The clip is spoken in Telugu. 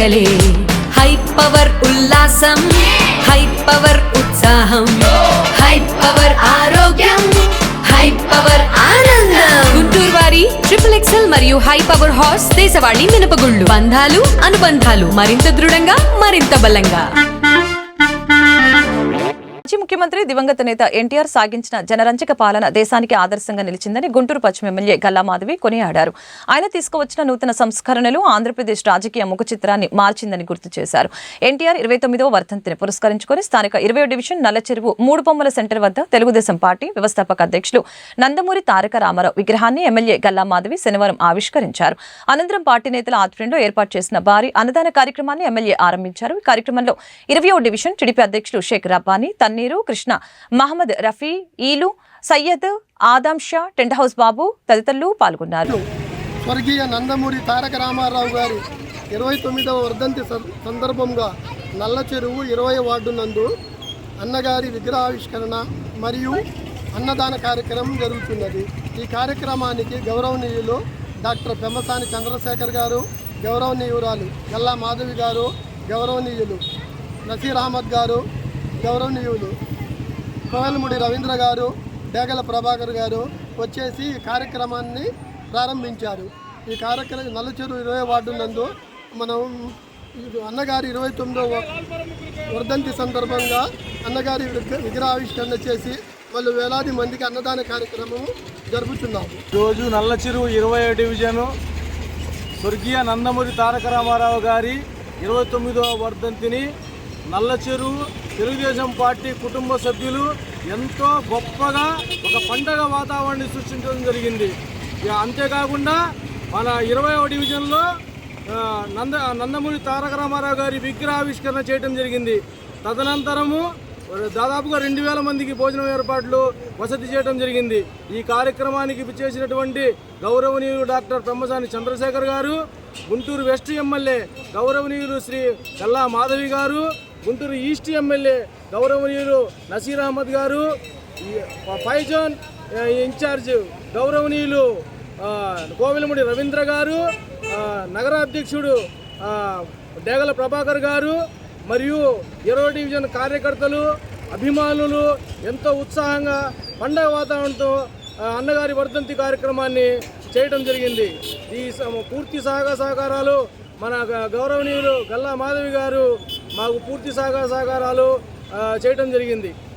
పండగలే హై పవర్ ఉల్లాసం హై పవర్ ఉత్సాహం హై పవర్ ఆరోగ్యం హై పవర్ ఆనందం గుంటూరు వారి XXL మరియు హై పవర్ హార్స్ దేశవాళీ మినపగుళ్ళు బంధాలు అనుబంధాలు మరింత దృఢంగా మరింత బలంగా. మాజీ ముఖ్యమంత్రి దివంగత నేత ఎన్టీఆర్ సాగించిన జనరంజక పాలన దేశానికి ఆదర్శంగా నిలిచిందని గుంటూరు పశ్చిమ ఎమ్మెల్యే గల్లా మాధవి కొనియాడారు. ఆయన తీసుకువచ్చిన నూతన సంస్కరణలు ఆంధ్రప్రదేశ్ రాజకీయ ముఖ చిత్రాన్ని మార్చిందని గుర్తు చేశారు. ఎన్టీఆర్ 29వ వర్ధంతిని పురస్కరించుకుని స్థానిక 20వ డివిజన్ నల్లచెరువు మూడు బొమ్మల సెంటర్ వద్ద తెలుగుదేశం పార్టీ వ్యవస్థాపక అధ్యక్షులు నందమూరి తారక రామారావు విగ్రహాన్ని ఎమ్మెల్యే గల్లా మాధవి శనివారం ఆవిష్కరించారు. అనంతరం పార్టీ నేతల ఆధ్వర్యంలో ఏర్పాటు చేసిన భారీ అన్నదాన కార్యక్రమాన్ని ఎమ్మెల్యే ఆరంభించారు. ఈ కార్యక్రమంలో 20వ డివిజన్ టీడీపీ అధ్యక్షులు షేక్ రబ్బానీ, తన్నీరు కృష్ణ, మహమ్మద్ రఫీ, ఈలు, సయ్యద్, ఆదం షా, టెంట్ హౌస్ బాబు తదితరులు పాల్గొన్నారు. స్వర్గీయ నందమూరి తారక రామారావు గారి 29వ వర్ధంతి సందర్భంగా నల్లచెరువు 20వ వార్డు నందు అన్నగారి విగ్రహావిష్కరణ మరియు అన్నదాన కార్యక్రమం జరుగుతున్నది. ఈ కార్యక్రమానికి గౌరవనీయులు డాక్టర్ పెమ్మసాని చంద్రశేఖర్ గారు, గౌరవనీయురాలు గల్లా మాధవి గారు, గౌరవనీయులు నసీర్ అహ్మద్ గారు, గౌరవనీయులు కోవెలముడి రవీంద్ర గారు, డేగల ప్రభాకర్ గారు వచ్చేసి ఈ కార్యక్రమాన్ని ప్రారంభించారు. ఈ కార్యక్రమం నల్లచెరువు 20వ వార్డు నందు మనం అన్నగారి 29వ వర్ధంతి సందర్భంగా అన్నగారి విగ్రహావిష్కరణ చేసి వాళ్ళు వేలాది మందికి అన్నదాన కార్యక్రమం జరుపుతున్నాము. రోజు నల్లచెరువు 20వ డివిజను స్వర్గీయ నందమూరి తారక రామారావు గారి 29వ వర్ధంతిని నల్లచెరువు తెలుగుదేశం పార్టీ కుటుంబ సభ్యులు ఎంతో గొప్పగా ఒక పండగ వాతావరణాన్ని సృష్టించడం జరిగింది. అంతేకాకుండా మన 20వ డివిజన్లో నందమూరి తారక రామారావు గారి విగ్రహావిష్కరణ చేయడం జరిగింది. తదనంతరము దాదాపుగా 2000 మందికి భోజనం ఏర్పాట్లు వసతి చేయడం జరిగింది. ఈ కార్యక్రమానికి విచ్చేసినటువంటి గౌరవనీయులు డాక్టర్ పెమ్మసాని చంద్రశేఖర్ గారు, గుంటూరు వెస్ట్ ఎమ్మెల్యే గౌరవనీయులు శ్రీ గల్లా మాధవి గారు, గుంటూరు ఈస్ట్ ఎమ్మెల్యే గౌరవనీయులు నసీర్ అహ్మద్ గారు, ఫైజోన్ ఇన్ఛార్జ్ గౌరవనీయులు కోవెలముడి రవీంద్ర గారు, నగరాధ్యక్షుడు డేగల ప్రభాకర్ గారు మరియు 20వ డివిజన్ కార్యకర్తలు, అభిమానులు ఎంతో ఉత్సాహంగా పండగ వాతావరణంతో అన్నగారి వర్ధంతి కార్యక్రమాన్ని చేయడం జరిగింది. ఈ పూర్తి సహకారాలు మన గౌరవనీయులు గల్లా మాధవి గారు మాకు పూర్తి సహకారాలు చేయడం జరిగింది.